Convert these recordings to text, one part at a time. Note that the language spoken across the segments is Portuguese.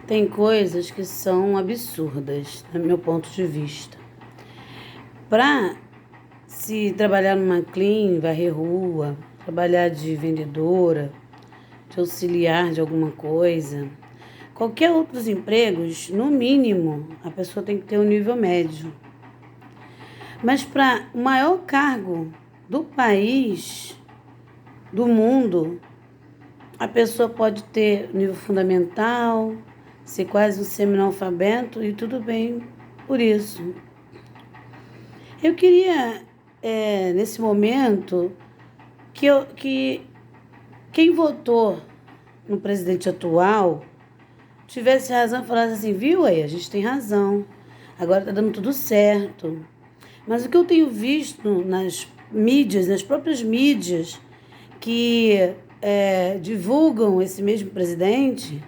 Tem coisas que são absurdas, no meu ponto de vista. Para se trabalhar numa clínica, varrer rua, trabalhar de vendedora, de auxiliar de alguma coisa, qualquer outros empregos, no mínimo, a pessoa tem que ter um nível médio. Mas para o maior cargo do país, do mundo, a pessoa pode ter nível fundamental, ser quase um semi-analfabeto e tudo bem por isso. Eu queria, nesse momento, que quem votou no presidente atual tivesse razão e falasse assim, viu aí, a gente tem razão, agora está dando tudo certo. Mas o que eu tenho visto nas mídias, nas próprias mídias, que divulgam esse mesmo presidente,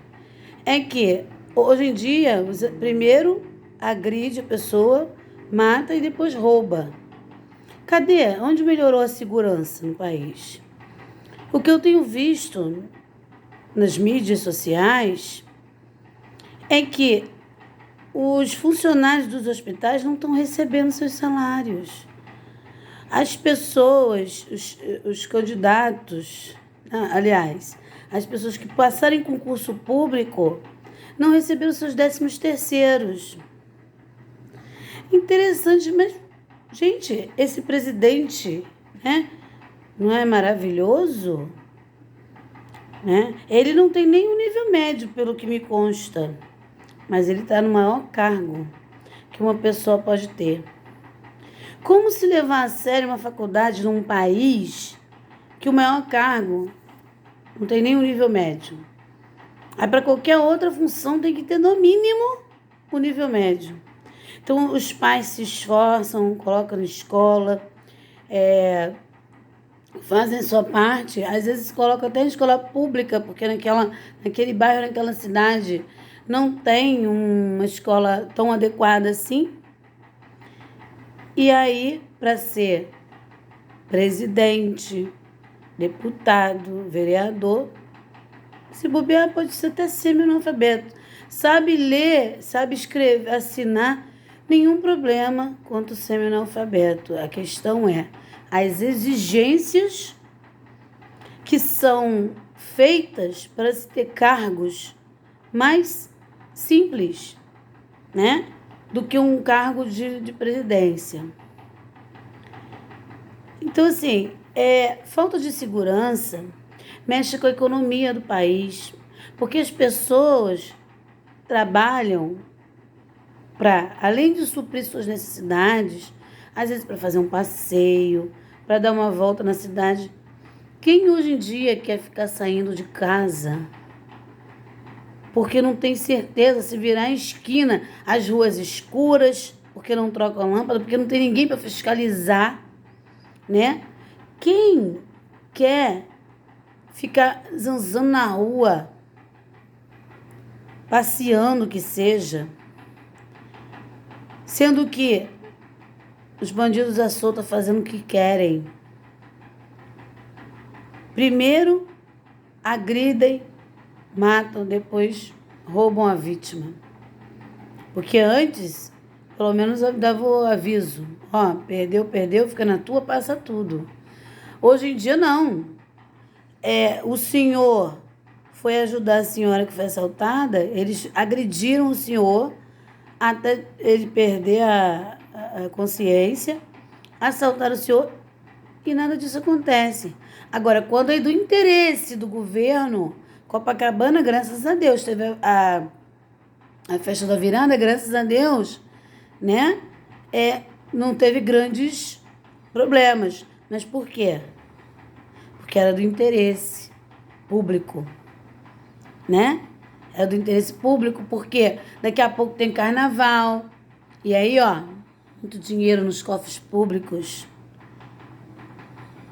é que hoje em dia, primeiro agride a pessoa, mata e depois rouba. Cadê? Onde melhorou a segurança no país? O que eu tenho visto nas mídias sociais é que os funcionários dos hospitais não estão recebendo seus salários. As pessoas, os candidatos, aliás, as pessoas que passaram em concurso público não receberam seus 13º. Interessante, mas, gente, esse presidente, não é maravilhoso? Ele não tem nem um nível médio, pelo que me consta, mas ele está no maior cargo que uma pessoa pode ter. Como se levar a sério uma faculdade num país que o maior cargo não tem nem um nível médio? Aí para qualquer outra função tem que ter no mínimo o nível médio. Então os pais se esforçam, colocam na escola, fazem sua parte, às vezes colocam até em escola pública, porque naquele bairro, naquela cidade, não tem uma escola tão adequada assim. E aí, para ser presidente, deputado, vereador, se bobear, pode ser até semi-analfabeto. Sabe ler, sabe escrever, assinar, nenhum problema quanto semi-analfabeto. A questão é as exigências que são feitas para se ter cargos mais simples, do que um cargo de presidência. Então, assim, falta de segurança mexe com a economia do país, porque as pessoas trabalham para, além de suprir suas necessidades, às vezes para fazer um passeio, para dar uma volta na cidade. Quem hoje em dia quer ficar saindo de casa porque não tem certeza se virar em esquina, as ruas escuras, porque não trocam lâmpada, porque não tem ninguém para fiscalizar, Quem quer ficar zanzando na rua, passeando que seja, sendo que os bandidos à solta fazendo o que querem? Primeiro agridem, matam, depois roubam a vítima. Porque antes, pelo menos dava o aviso. Perdeu, fica na tua, passa tudo. Hoje em dia, não. O senhor foi ajudar a senhora que foi assaltada, eles agrediram o senhor até ele perder a consciência, assaltaram o senhor e nada disso acontece. Agora, quando é do interesse do governo, Copacabana, graças a Deus, teve a festa da virada, graças a Deus, não teve grandes problemas. Mas por quê? Porque era do interesse público, Era do interesse público, porque daqui a pouco tem carnaval, e aí, muito dinheiro nos cofres públicos.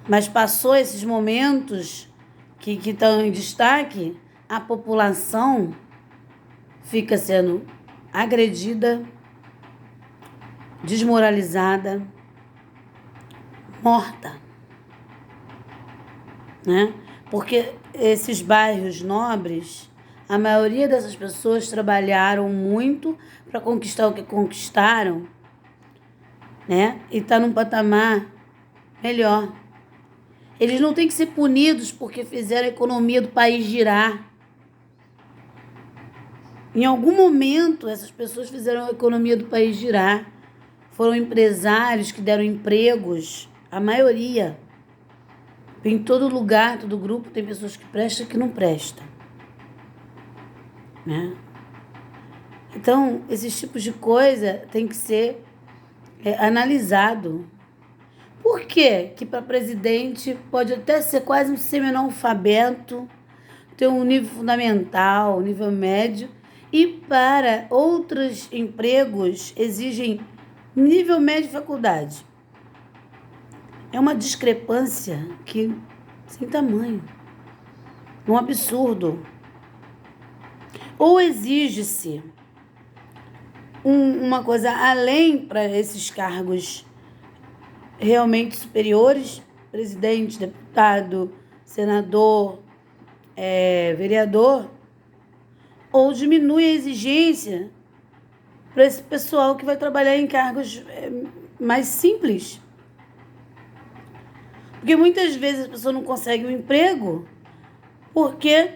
Mas passou esses momentos que estão em destaque, a população fica sendo agredida, desmoralizada, morta, Porque esses bairros nobres, A maioria dessas pessoas trabalharam muito para conquistar o que conquistaram, né? E está num patamar melhor. Eles não têm que ser punidos porque fizeram a economia do país girar. Em algum momento, essas pessoas fizeram a economia do país girar. Foram empresários que deram empregos, a maioria. Em todo lugar, todo grupo, tem pessoas que prestam e que não prestam. Né? Então, esses tipos de coisa tem que ser analisado. Por quê? Que para presidente pode até ser quase um semi-analfabeto, ter um nível fundamental, um nível médio, e para outros empregos exigem nível médio de faculdade. É uma discrepância que sem tamanho. Um absurdo. Ou exige-se uma coisa além para esses cargos realmente superiores, presidente, deputado, senador, vereador, ou diminui a exigência para esse pessoal que vai trabalhar em cargos mais simples. Porque muitas vezes a pessoa não consegue um emprego porque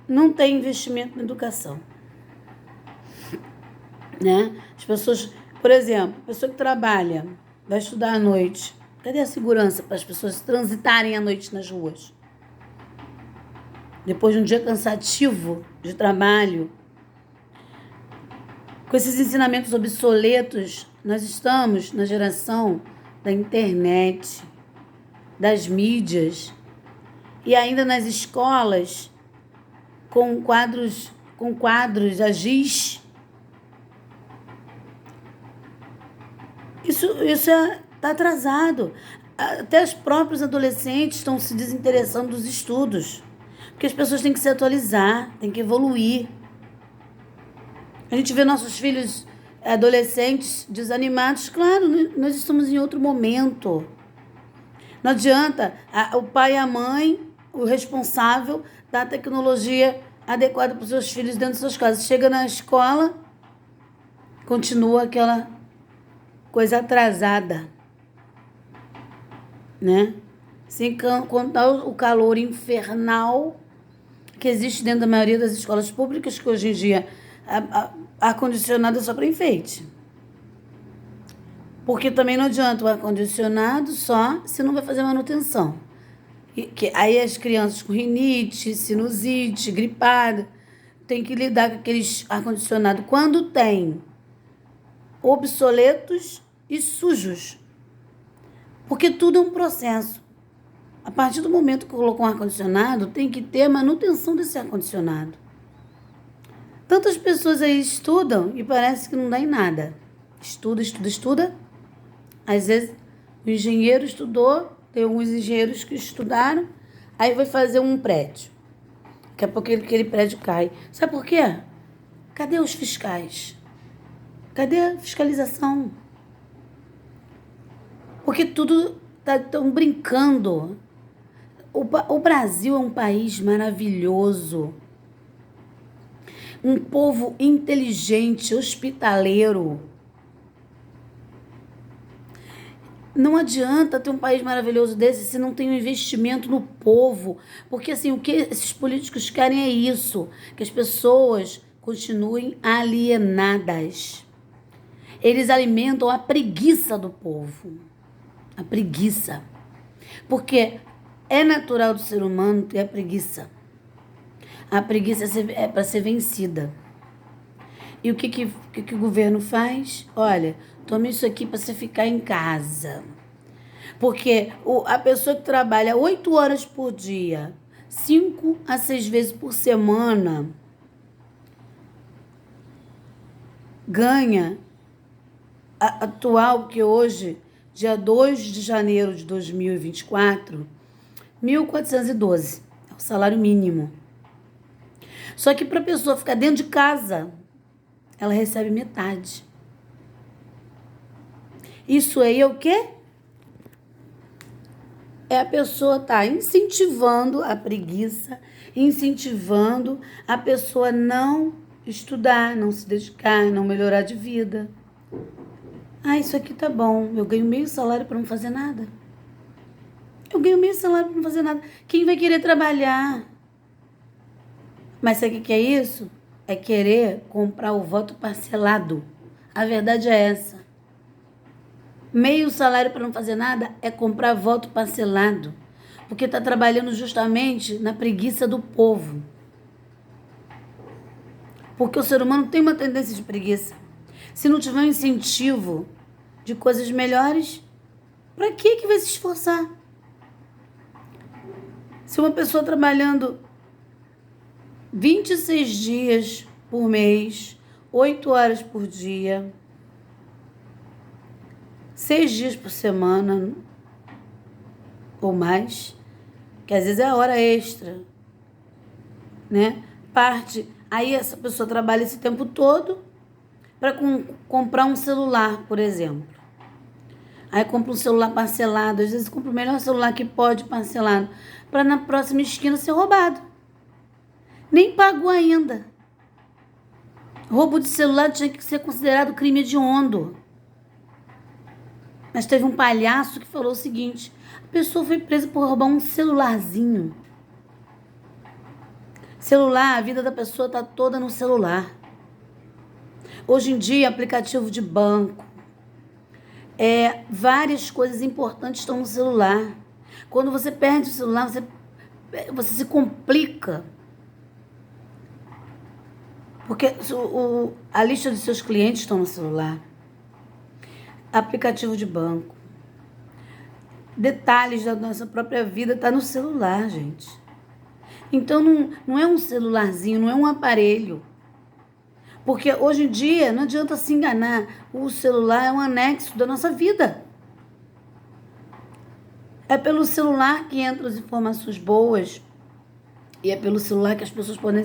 não tem investimento na educação. Né? As pessoas, por exemplo, a pessoa que trabalha, vai estudar à noite. Cadê a segurança para as pessoas transitarem à noite nas ruas? Depois de um dia cansativo de trabalho, com esses ensinamentos obsoletos, nós estamos na geração da internet, das mídias e ainda nas escolas com quadros a giz. Isso está atrasado. Até os próprios adolescentes estão se desinteressando dos estudos. Porque as pessoas têm que se atualizar, têm que evoluir. A gente vê nossos filhos adolescentes desanimados. Claro, nós estamos em outro momento. Não adianta o pai e a mãe, o responsável, dar a tecnologia adequada para os seus filhos dentro das suas casas. Chega na escola, continua aquela coisa atrasada, né? Sem contar o calor infernal que existe dentro da maioria das escolas públicas, que hoje em dia ar-condicionado é só para enfeite. Porque também não adianta o ar-condicionado só se não vai fazer manutenção. Aí as crianças com rinite, sinusite, gripada, tem que lidar com aqueles ar-condicionado quando tem obsoletos e sujos. Porque tudo é um processo. A partir do momento que colocou um ar-condicionado, tem que ter a manutenção desse ar-condicionado. Tantas pessoas aí estudam e parece que não dá em nada. Estuda. Às vezes o engenheiro estudou, tem alguns engenheiros que estudaram, aí vai fazer um prédio. Daqui a pouco aquele prédio cai. Sabe por quê? Cadê os fiscais? Cadê a fiscalização? Porque tudo estão brincando. O Brasil é um país maravilhoso. Um povo inteligente, hospitaleiro. Não adianta ter um país maravilhoso desse se não tem um investimento no povo. Porque assim, o que esses políticos querem é isso, que as pessoas continuem alienadas. Eles alimentam a preguiça do povo. A preguiça. Porque é natural do ser humano ter a preguiça. A preguiça é para ser vencida. E o que o governo faz? Olha, tome isso aqui para você ficar em casa. Porque a pessoa que trabalha 8 horas por dia, 5 a 6 vezes por semana, ganha a atual, que hoje, dia 2 de janeiro de 2024, 1.412. É o salário mínimo. Só que para a pessoa ficar dentro de casa, ela recebe metade. Isso aí é o quê? É a pessoa tá incentivando a preguiça incentivando a pessoa a não estudar, não se dedicar, não melhorar de vida. Ah, isso aqui tá bom, eu ganho meio salário para não fazer nada. Eu ganho meio salário para não fazer nada. Quem vai querer trabalhar? Mas sabe o que é isso? É querer comprar o voto parcelado. A verdade é essa. Meio salário para não fazer nada é comprar voto parcelado. Porque está trabalhando justamente na preguiça do povo. Porque o ser humano tem uma tendência de preguiça. Se não tiver um incentivo de coisas melhores, para que vai se esforçar? Se uma pessoa trabalhando 26 dias por mês, 8 horas por dia, 6 dias por semana ou mais, que às vezes é hora extra, né? Aí essa pessoa trabalha esse tempo todo para comprar um celular, por exemplo. Aí compra um celular parcelado, às vezes compra o melhor celular que pode parcelado, para na próxima esquina ser roubado. Nem pagou ainda. Roubo de celular tinha que ser considerado crime hediondo. Mas teve um palhaço que falou o seguinte: a pessoa foi presa por roubar um celularzinho. Celular, a vida da pessoa está toda no celular. Hoje em dia, aplicativo de banco, várias coisas importantes estão no celular. Quando você perde o celular, você se complica. Porque a lista dos seus clientes estão no celular. Aplicativo de banco. Detalhes da nossa própria vida está no celular, gente. Então não é um celularzinho, não é um aparelho. Porque hoje em dia não adianta se enganar. O celular é um anexo da nossa vida. É pelo celular que entram as informações boas. E é pelo celular que as pessoas podem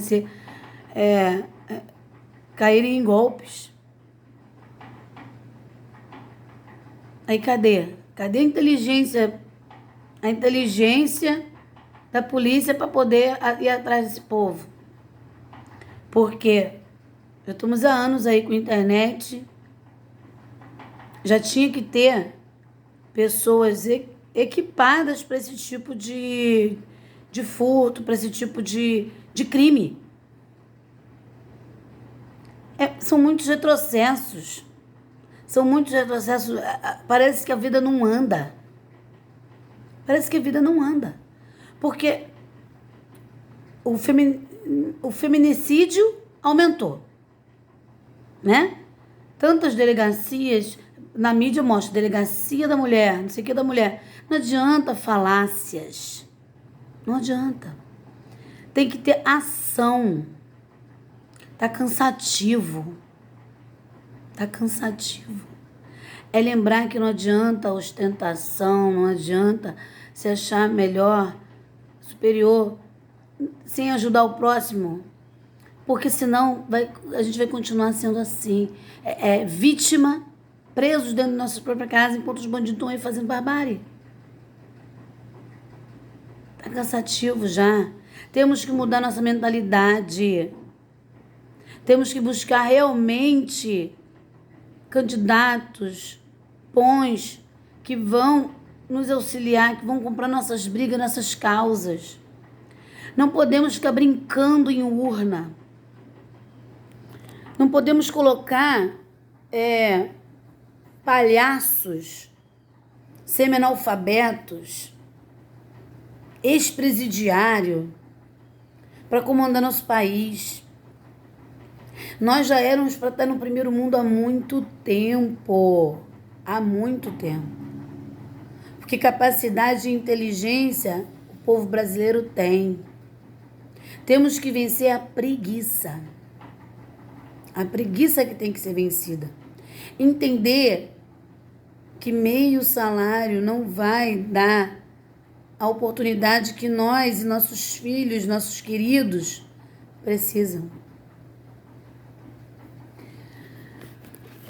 caírem em golpes. Aí cadê? Cadê a inteligência? A inteligência da polícia para poder ir atrás desse povo. Porque já estamos há anos aí com a internet. Já tinha que ter pessoas equipadas para esse tipo de furto, para esse tipo de crime. São muitos retrocessos. São muitos retrocessos. Parece que a vida não anda. Parece que a vida não anda. Porque o feminicídio aumentou. Né? Tantas delegacias, na mídia mostra delegacia da mulher, não sei o que da mulher. Não adianta falácias. Não adianta. Tem que ter ação. Tá cansativo. Tá cansativo. É lembrar que não adianta ostentação, não adianta se achar melhor, superior, sem ajudar o próximo. Porque senão a gente vai continuar sendo assim. Vítima, presos dentro da nossa própria casa, enquanto os bandidos estão aí fazendo barbárie. Tá cansativo já. Temos que mudar nossa mentalidade. Temos que buscar realmente candidatos bons que vão nos auxiliar, que vão comprar nossas brigas, nossas causas. Não podemos ficar brincando em urna. Não podemos colocar palhaços, semi-analfabetos, ex-presidiário para comandar nosso país. Nós já éramos para estar no primeiro mundo há muito tempo. Há muito tempo. Porque capacidade e inteligência o povo brasileiro tem. Temos que vencer a preguiça. A preguiça que tem que ser vencida. Entender que meio salário não vai dar a oportunidade que nós e nossos filhos, nossos queridos precisam.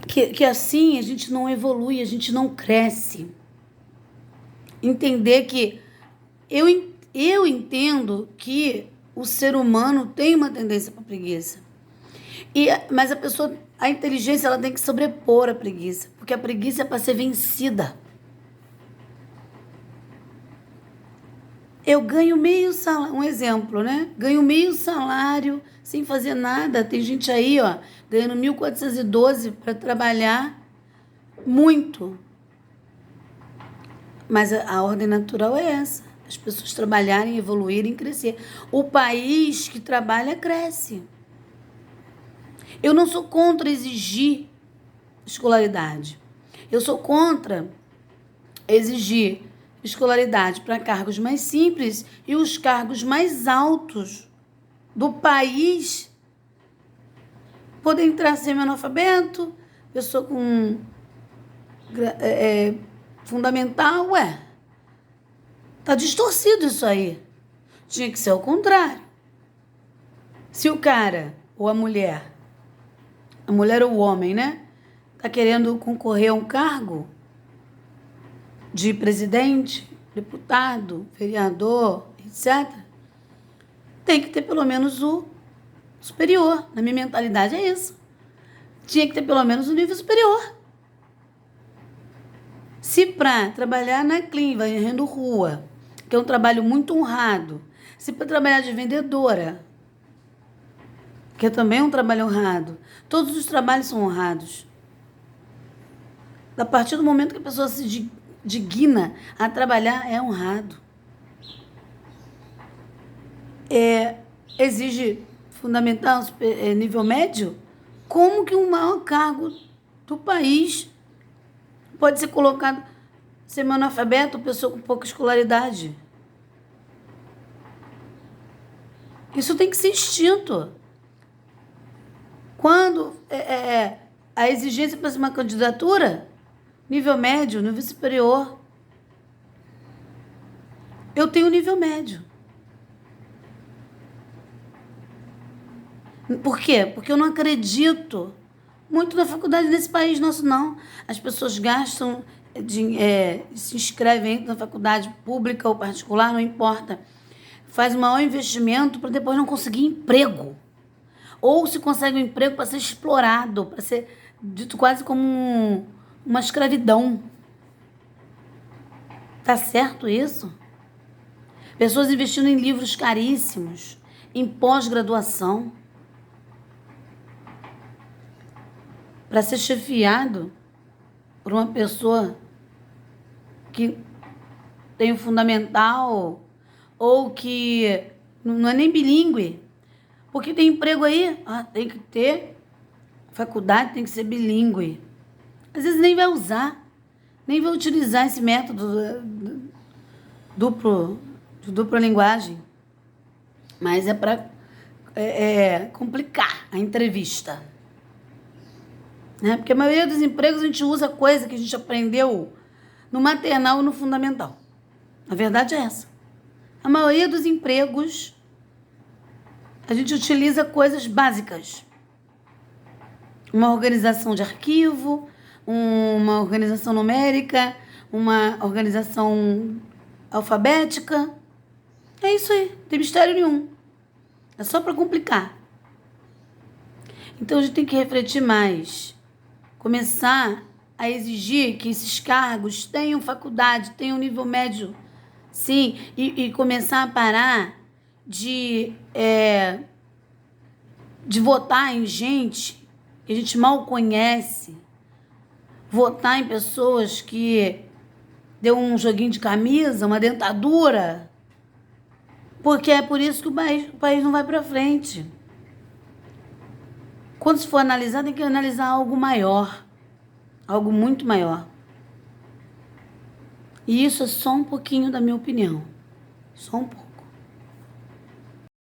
Que assim a gente não evolui, a gente não cresce. Entender que eu entendo que o ser humano tem uma tendência para preguiça. Mas a inteligência, ela tem que sobrepor a preguiça, porque a preguiça é para ser vencida. Eu ganho meio salário, um exemplo, né? Ganho meio salário sem fazer nada. Tem gente aí, ó, ganhando 1.412 para trabalhar muito. Mas a ordem natural é essa. As pessoas trabalharem, evoluírem, crescer. O país que trabalha cresce. Eu não sou contra exigir escolaridade. Eu sou contra exigir escolaridade para cargos mais simples e os cargos mais altos do país podem entrar semi-analfabeto, pessoa com fundamental, tá distorcido isso aí. Tinha que ser ao contrário. Se o cara ou a mulher ou o homem, né, tá querendo concorrer a um cargo de presidente, deputado, vereador, etc., tem que ter pelo menos o superior. Na minha mentalidade é isso. Tinha que ter pelo menos o nível superior. Se para trabalhar na clínica, varrendo rua, que é um trabalho muito honrado, se para trabalhar de vendedora, que é também um trabalho honrado, todos os trabalhos são honrados. A partir do momento que a pessoa se digna a trabalhar, é honrado. Exige fundamental, nível médio? Como que um maior cargo do país pode ser colocado semi-analfabeto, pessoa com pouca escolaridade? Isso tem que ser extinto. Quando a exigência para uma candidatura, nível médio, nível superior. Eu tenho nível médio. Por quê? Porque eu não acredito muito na faculdade desse país nosso, não. As pessoas gastam, se inscrevem na faculdade pública ou particular, não importa. Faz o maior investimento para depois não conseguir emprego. Ou se consegue um emprego para ser explorado, para ser dito quase como uma escravidão. Tá certo isso? Pessoas investindo em livros caríssimos, em pós-graduação, para ser chefiado por uma pessoa que tem o fundamental ou que não é nem bilíngue. Porque tem emprego aí, tem que ter faculdade, tem que ser bilíngue. Às vezes nem vai usar, nem vai utilizar esse método de dupla linguagem. Mas é para complicar a entrevista. Né? Porque a maioria dos empregos a gente usa coisa que a gente aprendeu no maternal e no fundamental. A verdade é essa. A maioria dos empregos a gente utiliza coisas básicas. Uma organização de arquivo, uma organização numérica, uma organização alfabética. É isso aí, não tem mistério nenhum. É só para complicar. Então a gente tem que refletir mais. Começar a exigir que esses cargos tenham faculdade, tenham nível médio, sim, e começar a parar de votar em gente que a gente mal conhece, votar em pessoas que deu um joguinho de camisa, uma dentadura, porque é por isso que o país não vai para frente. Quando se for analisar, tem que analisar algo maior, algo muito maior. E isso é só um pouquinho da minha opinião, só um pouco.